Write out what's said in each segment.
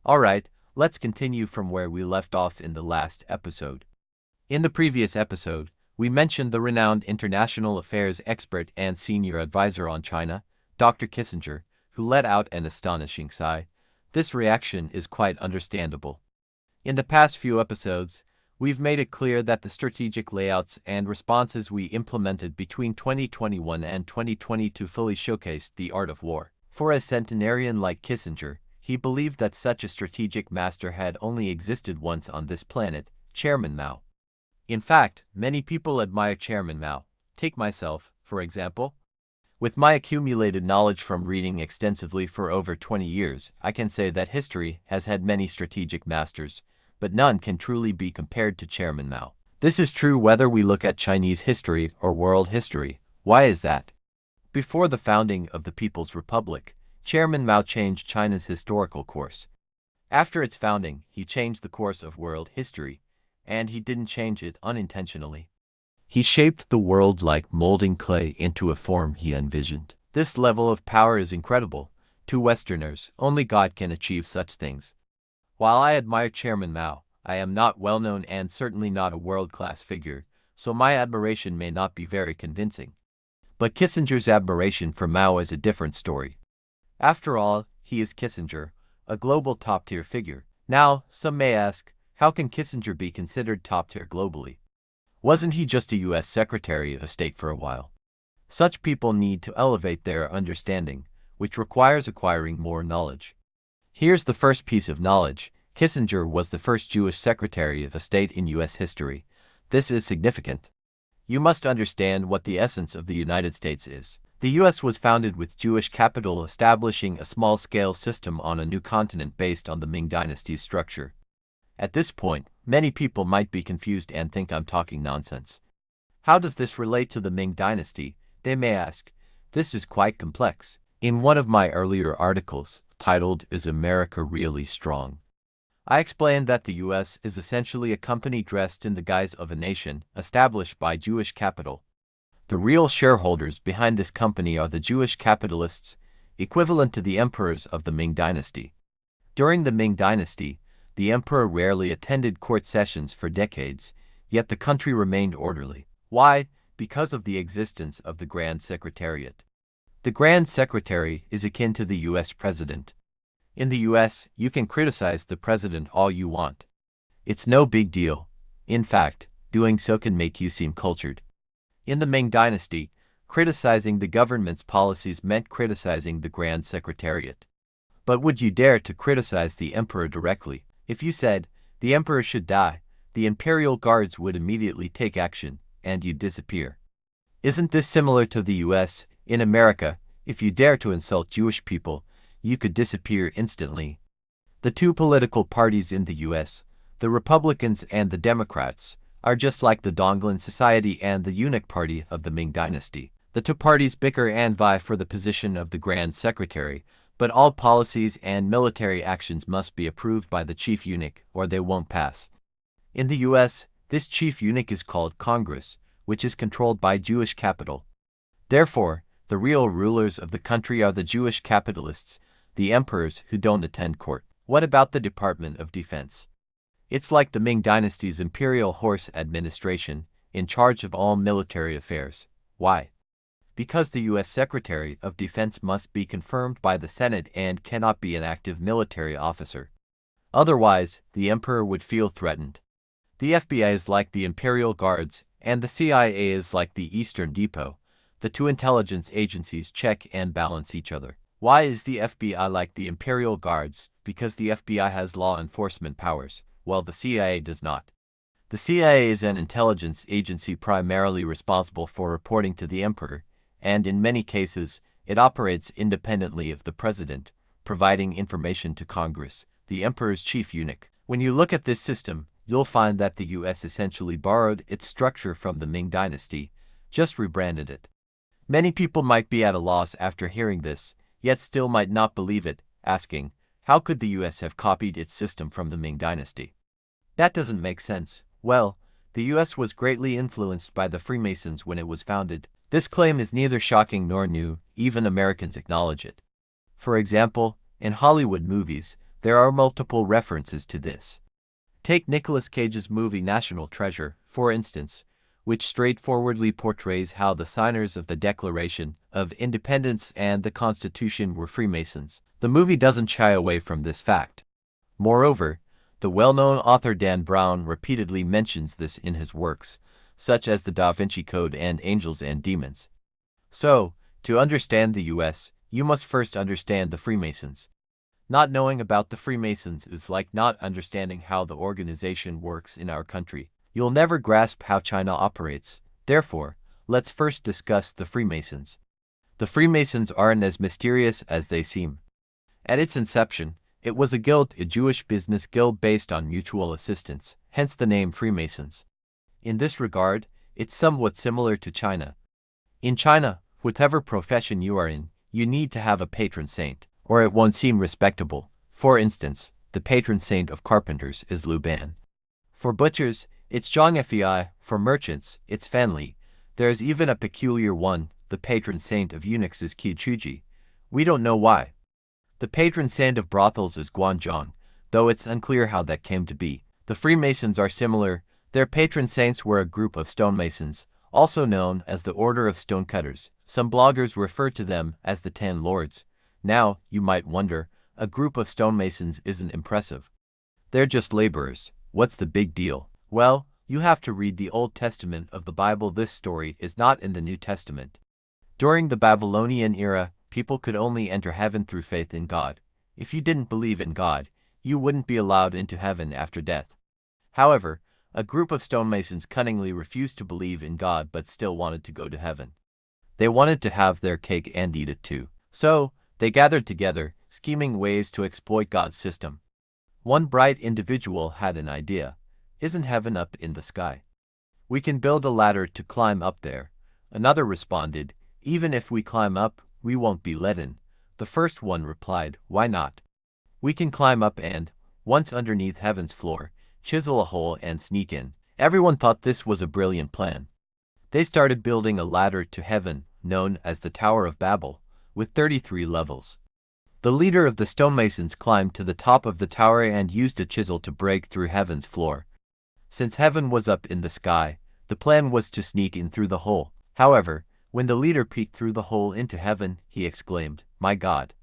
Alright, let's continue from where we left off in the last episode. In the previous episode, we mentioned the renowned international affairs expert and senior advisor on China, Dr. Kissinger, who let out an astonishing sigh. This reaction is quite understandable. In the past few episodes, we've made it clear that the strategic layouts and responses we implemented between 2021 and 2022 fully showcased the art of war. For a centenarian like Kissinger, he believed that such a strategic master had only existed once on this planet, Chairman Mao. In fact, many people admire Chairman Mao. Take myself, for example. With my accumulated knowledge from reading extensively for over 20 years, I can say that history has had many strategic masters, but none can truly be compared to Chairman Mao. This is true whether we look at Chinese history or world history. Why is that? Before the founding of the People's Republic, Chairman Mao changed China's historical course. After its founding, he changed the course of world history, and he didn't change it unintentionally. He shaped the world like molding clay into a form he envisioned. This level of power is incredible. To Westerners, only God can achieve such things. While I admire Chairman Mao, I am not well-known and certainly not a world-class figure, so my admiration may not be very convincing. But Kissinger's admiration for Mao is a different story. After all, he is Kissinger, a global top-tier figure. Now, some may ask, how can Kissinger be considered top-tier globally? Wasn't he just a U.S. Secretary of State for a while? Such people need to elevate their understanding, which requires acquiring more knowledge. Here's the first piece of knowledge. Kissinger was the first Jewish Secretary of State in U.S. history. This is significant. You must understand what the essence of the United States is. The U.S. was founded with Jewish capital establishing a small-scale system on a new continent based on the Ming Dynasty's structure. At this point, many people might be confused and think I'm talking nonsense. How does this relate to the Ming Dynasty? They may ask. This is quite complex. In one of my earlier articles, titled Is America Really Strong?, I explained that the U.S. is essentially a company dressed in the guise of a nation, established by Jewish capital. The real shareholders behind this company are the Jewish capitalists, equivalent to the emperors of the Ming Dynasty. During the Ming Dynasty, the emperor rarely attended court sessions for decades, yet the country remained orderly. Why? Because of the existence of the Grand Secretariat. The Grand Secretary is akin to the U.S. President. In the U.S., you can criticize the president all you want. It's no big deal. In fact, doing so can make you seem cultured. In the Ming Dynasty, criticizing the government's policies meant criticizing the Grand Secretariat. But would you dare to criticize the emperor directly? If you said, the emperor should die, the imperial guards would immediately take action, and you'd disappear. Isn't this similar to the U.S.? In America, if you dare to insult Jewish people, you could disappear instantly. The two political parties in the U.S., the Republicans and the Democrats, are just like the Donglin Society and the Eunuch Party of the Ming Dynasty. The two parties bicker and vie for the position of the Grand Secretary, but all policies and military actions must be approved by the chief eunuch or they won't pass. In the U.S., this chief eunuch is called Congress, which is controlled by Jewish capital. Therefore, the real rulers of the country are the Jewish capitalists, the emperors who don't attend court. What about the Department of Defense? It's like the Ming Dynasty's imperial horse administration, in charge of all military affairs. Why? Because the U.S. Secretary of Defense must be confirmed by the Senate and cannot be an active military officer. Otherwise, the emperor would feel threatened. The FBI is like the Imperial Guards, and the CIA is like the Eastern Depot. The two intelligence agencies check and balance each other. Why is the FBI like the Imperial Guards? Because the FBI has law enforcement powers, while the CIA does not. The CIA is an intelligence agency primarily responsible for reporting to the emperor, and in many cases, it operates independently of the president, providing information to Congress, the emperor's chief eunuch. When you look at this system, you'll find that the U.S. essentially borrowed its structure from the Ming Dynasty, just rebranded it. Many people might be at a loss after hearing this, yet still might not believe it, asking, how could the U.S. have copied its system from the Ming Dynasty? That doesn't make sense. Well, the U.S. was greatly influenced by the Freemasons when it was founded. This claim is neither shocking nor new, even Americans acknowledge it. For example, in Hollywood movies, There are multiple references to this. Take Nicolas Cage's movie National Treasure, for instance, which straightforwardly portrays how the signers of the Declaration of Independence and the Constitution were Freemasons. The movie doesn't shy away from this fact. Moreover, the well-known author Dan Brown repeatedly mentions this in his works, such as The Da Vinci Code and Angels and Demons. So, to understand the U.S., you must first understand the Freemasons. Not knowing about the Freemasons is like not understanding how the organization works in our country. You'll never grasp how China operates. Therefore, let's first discuss the Freemasons. The Freemasons aren't as mysterious as they seem. At its inception, it was a guild, a Jewish business guild based on mutual assistance, hence the name Freemasons. In this regard, it's somewhat similar to China. In China, whatever profession you are in, you need to have a patron saint, or it won't seem respectable. For instance, the patron saint of carpenters is Lu Ban. For butchers, it's Zhang Fei. For merchants, it's Fan Li. There's even a peculiar one, the patron saint of eunuchs is Qi Chuji. We don't know why. The patron saint of brothels is Guanzhong, though it's unclear how that came to be. The Freemasons are similar. Their patron saints were a group of stonemasons, also known as the Order of Stonecutters. Some bloggers refer to them as the Ten Lords. Now, you might wonder, a group of stonemasons isn't impressive. They're just laborers. What's the big deal? Well, you have to read the Old Testament of the Bible. This story is not in the New Testament. During the Babylonian era, people could only enter heaven through faith in God. If you didn't believe in God, you wouldn't be allowed into heaven after death. However, a group of stonemasons cunningly refused to believe in God but still wanted to go to heaven. They wanted to have their cake and eat it too. So, they gathered together, scheming ways to exploit God's system. One bright individual had an idea. Isn't heaven up in the sky? We can build a ladder to climb up there. Another responded, even if we climb up, we won't be let in. The first one replied, why not? We can climb up and, once underneath heaven's floor, chisel a hole and sneak in. Everyone thought this was a brilliant plan. They started building a ladder to heaven, known as the Tower of Babel, with 33 levels. The leader of the stonemasons climbed to the top of the tower and used a chisel to break through heaven's floor. Since heaven was up in the sky, the plan was to sneak in through the hole. However, when the leader peeked through the hole into heaven, he exclaimed, "My God!"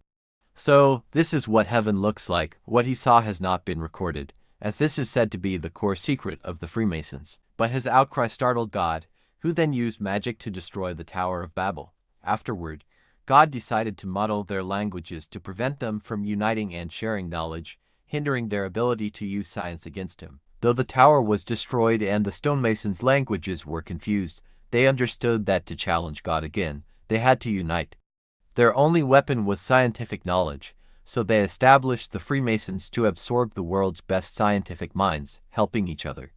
So, this is what heaven looks like. What he saw has not been recorded, as this is said to be the core secret of the Freemasons. But his outcry startled God, who then used magic to destroy the Tower of Babel. Afterward, God decided to muddle their languages to prevent them from uniting and sharing knowledge, hindering their ability to use science against him. Though the tower was destroyed and the stonemasons' languages were confused, they understood that to challenge God again, they had to unite. Their only weapon was scientific knowledge, so they established the Freemasons to absorb the world's best scientific minds, helping each other.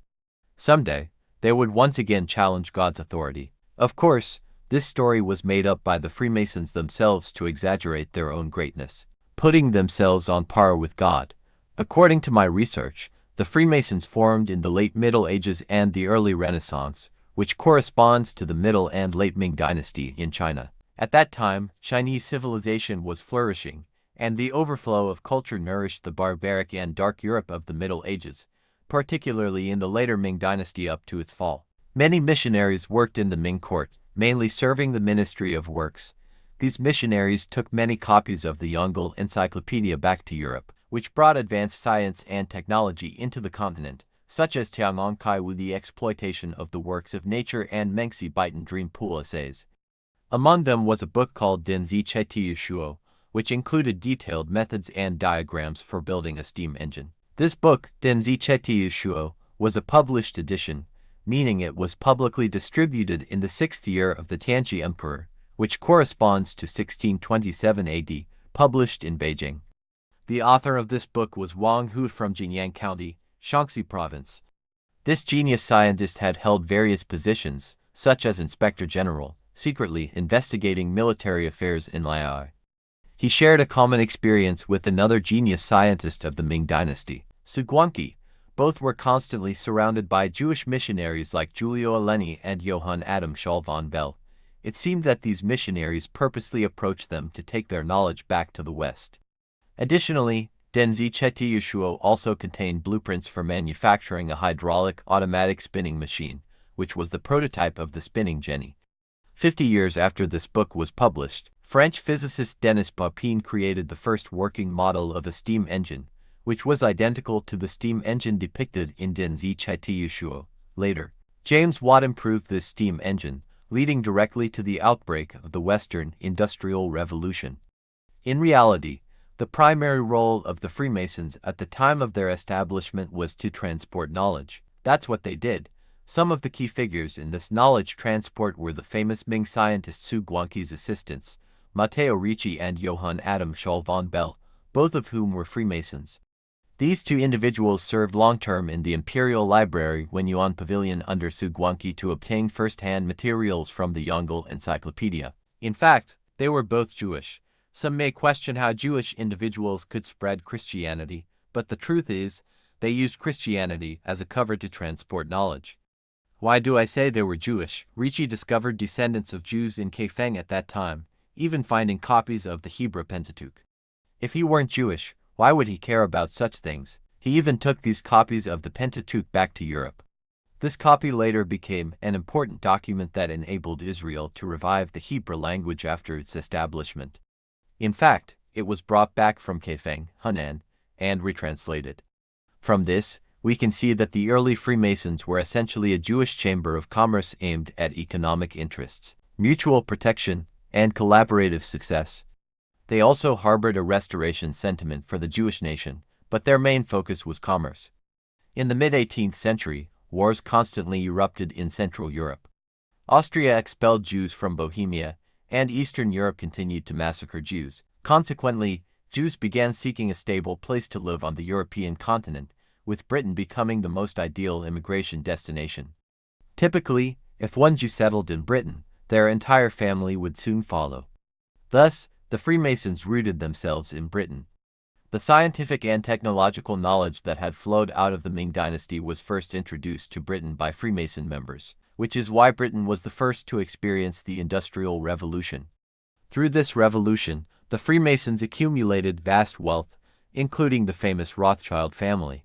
Someday, they would once again challenge God's authority. Of course, this story was made up by the Freemasons themselves to exaggerate their own greatness, putting themselves on par with God. According to my research, the Freemasons formed in the late Middle Ages and the early Renaissance, which corresponds to the Middle and Late Ming Dynasty in China. At that time, Chinese civilization was flourishing, and the overflow of culture nourished the barbaric and dark Europe of the Middle Ages, particularly in the later Ming Dynasty up to its fall. Many missionaries worked in the Ming court, mainly serving the Ministry of Works. These missionaries took many copies of the Yongle Encyclopedia back to Europe, which brought advanced science and technology into the continent, such as Tianlong Kai Wu, the exploitation of the works of nature, and Mengxi Baitan dream pool essays. Among them was a book called Denzi Cheti Shuo, which included detailed methods and diagrams for building a steam engine. This book, Denzi Cheti Shuo, was a published edition, meaning it was publicly distributed in the 6th year of the Tianji Emperor, which corresponds to 1627 AD, published in Beijing. The author of this book was Wang Hu from Jinyang County, Shaanxi Province. This genius scientist had held various positions, such as Inspector General, secretly investigating military affairs in Liai. He shared a common experience with another genius scientist of the Ming Dynasty, Su Guangqi. Both were constantly surrounded by Jewish missionaries like Giulio Aleni and Johann Adam Schall von Bell. It seemed that these missionaries purposely approached them to take their knowledge back to the West. Additionally, Denzhi Chetiyushuo also contained blueprints for manufacturing a hydraulic automatic spinning machine, which was the prototype of the spinning jenny. 50 years after this book was published, French physicist Denis Baupin created the first working model of a steam engine, which was identical to the steam engine depicted in Denzhi Chetiyushuo. Later, James Watt improved this steam engine, leading directly to the outbreak of the Western Industrial Revolution. In reality, the primary role of the Freemasons at the time of their establishment was to transport knowledge. That's what they did. Some of the key figures in this knowledge transport were the famous Ming scientist Su Guangqi's assistants, Matteo Ricci and Johann Adam Scholl von Bell, both of whom were Freemasons. These two individuals served long-term in the Imperial Library when Yuan Pavilion under Su Guangqi to obtain first-hand materials from the Yongle Encyclopedia. In fact, they were both Jewish. Some may question how Jewish individuals could spread Christianity, but the truth is, they used Christianity as a cover to transport knowledge. Why do I say they were Jewish? Ricci discovered descendants of Jews in Kaifeng at that time, even finding copies of the Hebrew Pentateuch. If he weren't Jewish, why would he care about such things? He even took these copies of the Pentateuch back to Europe. This copy later became an important document that enabled Israel to revive the Hebrew language after its establishment. In fact, it was brought back from Kaifeng, Hunan, and retranslated. From this, we can see that the early Freemasons were essentially a Jewish chamber of commerce aimed at economic interests, mutual protection, and collaborative success. They also harbored a restoration sentiment for the Jewish nation, but their main focus was commerce. In the mid-18th century, wars constantly erupted in Central Europe. Austria expelled Jews from Bohemia, and Eastern Europe continued to massacre Jews. Consequently, Jews began seeking a stable place to live on the European continent, with Britain becoming the most ideal immigration destination. Typically, if one Jew settled in Britain, their entire family would soon follow. Thus, the Freemasons rooted themselves in Britain. The scientific and technological knowledge that had flowed out of the Ming dynasty was first introduced to Britain by Freemason members, which is why Britain was the first to experience the Industrial Revolution. Through this revolution, the Freemasons accumulated vast wealth, including the famous Rothschild family.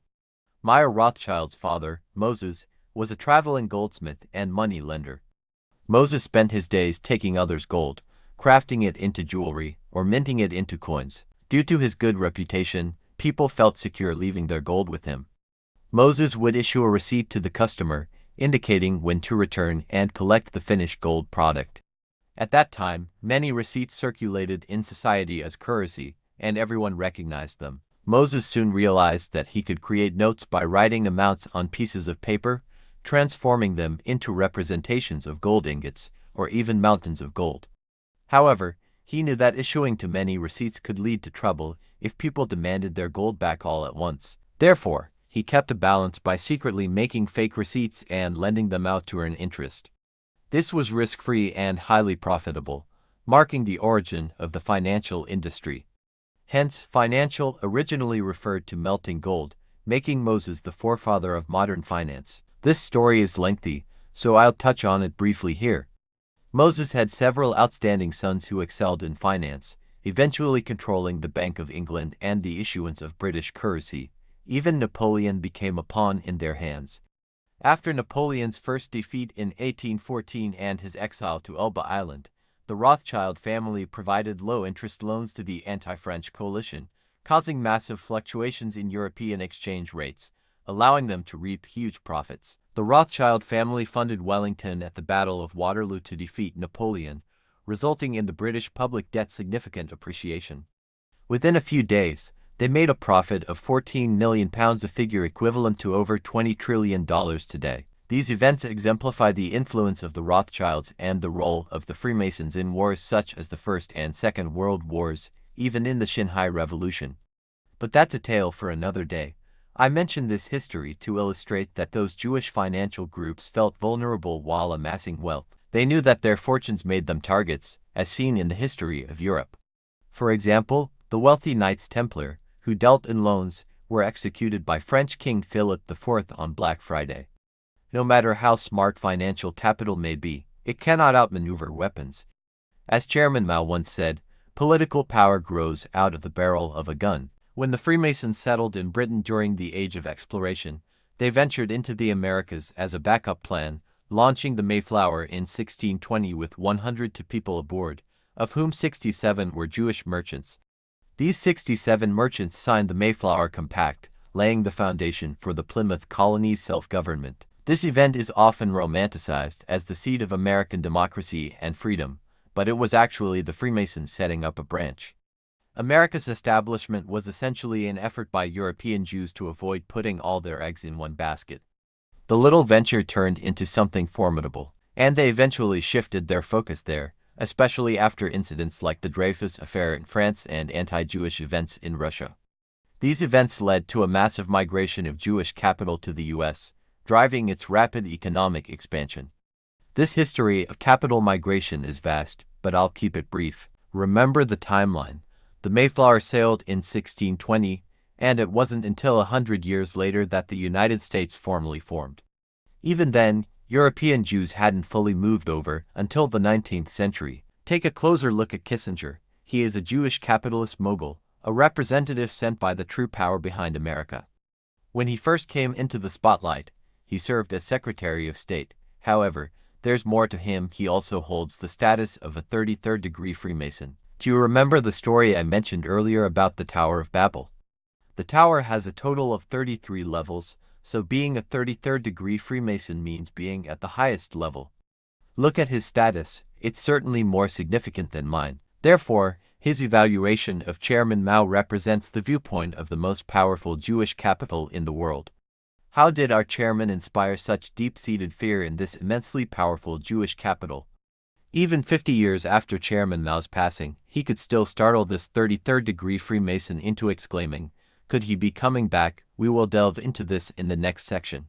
Meyer Rothschild's father, Moses, was a traveling goldsmith and money lender. Moses spent his days taking others' gold, crafting it into jewelry, or minting it into coins. Due to his good reputation, people felt secure leaving their gold with him. Moses would issue a receipt to the customer, indicating when to return and collect the finished gold product. At that time, many receipts circulated in society as currency, and everyone recognized them. Moses soon realized that he could create notes by writing amounts on pieces of paper, transforming them into representations of gold ingots, or even mountains of gold. However, he knew that issuing too many receipts could lead to trouble if people demanded their gold back all at once. Therefore, he kept a balance by secretly making fake receipts and lending them out to earn interest. This was risk-free and highly profitable, marking the origin of the financial industry. Hence, financial originally referred to melting gold, making Moses the forefather of modern finance. This story is lengthy, so I'll touch on it briefly here. Moses had several outstanding sons who excelled in finance, eventually controlling the Bank of England and the issuance of British currency. Even Napoleon became a pawn in their hands. After Napoleon's first defeat in 1814 and his exile to Elba Island, the Rothschild family provided low-interest loans to the anti-French coalition, causing massive fluctuations in European exchange rates, allowing them to reap huge profits. The Rothschild family funded Wellington at the Battle of Waterloo to defeat Napoleon, resulting in the British public debt significant appreciation. Within a few days, they made a profit of £14 million, a figure equivalent to over $20 trillion today. These events exemplify the influence of the Rothschilds and the role of the Freemasons in wars such as the First and Second World Wars, even in the Xinhai Revolution. But that's a tale for another day. I mention this history to illustrate that those Jewish financial groups felt vulnerable while amassing wealth. They knew that their fortunes made them targets, as seen in the history of Europe. For example, the wealthy Knights Templar, who dealt in loans, were executed by French King Philip IV on Black Friday. No matter how smart financial capital may be, it cannot outmaneuver weapons. As Chairman Mao once said, political power grows out of the barrel of a gun. When the Freemasons settled in Britain during the Age of Exploration, they ventured into the Americas as a backup plan, launching the Mayflower in 1620 with 102 people aboard, of whom 67 were Jewish merchants. These 67 merchants signed the Mayflower Compact, laying the foundation for the Plymouth Colony's self-government. This event is often romanticized as the seed of American democracy and freedom, but it was actually the Freemasons setting up a branch. America's establishment was essentially an effort by European Jews to avoid putting all their eggs in one basket. The little venture turned into something formidable, and they eventually shifted their focus there, especially after incidents like the Dreyfus Affair in France and anti-Jewish events in Russia. These events led to a massive migration of Jewish capital to the U.S., driving its rapid economic expansion. This history of capital migration is vast, but I'll keep it brief. Remember the timeline. The Mayflower sailed in 1620, and it wasn't until 100 years later that the United States formally formed. Even then, European Jews hadn't fully moved over until the 19th century. Take a closer look at Kissinger. He is a Jewish capitalist mogul, a representative sent by the true power behind America. When he first came into the spotlight, he served as Secretary of State. However, there's more to him. He also holds the status of a 33rd degree Freemason. Do you remember the story I mentioned earlier about the Tower of Babel? The tower has a total of 33 levels, so being a 33rd degree Freemason means being at the highest level. Look at his status, it's certainly more significant than mine. Therefore, his evaluation of Chairman Mao represents the viewpoint of the most powerful Jewish capital in the world. How did our chairman inspire such deep-seated fear in this immensely powerful Jewish capital? Even 50 years after Chairman Mao's passing, he could still startle this 33rd degree Freemason into exclaiming, "Could he be coming back?" We will delve into this in the next section.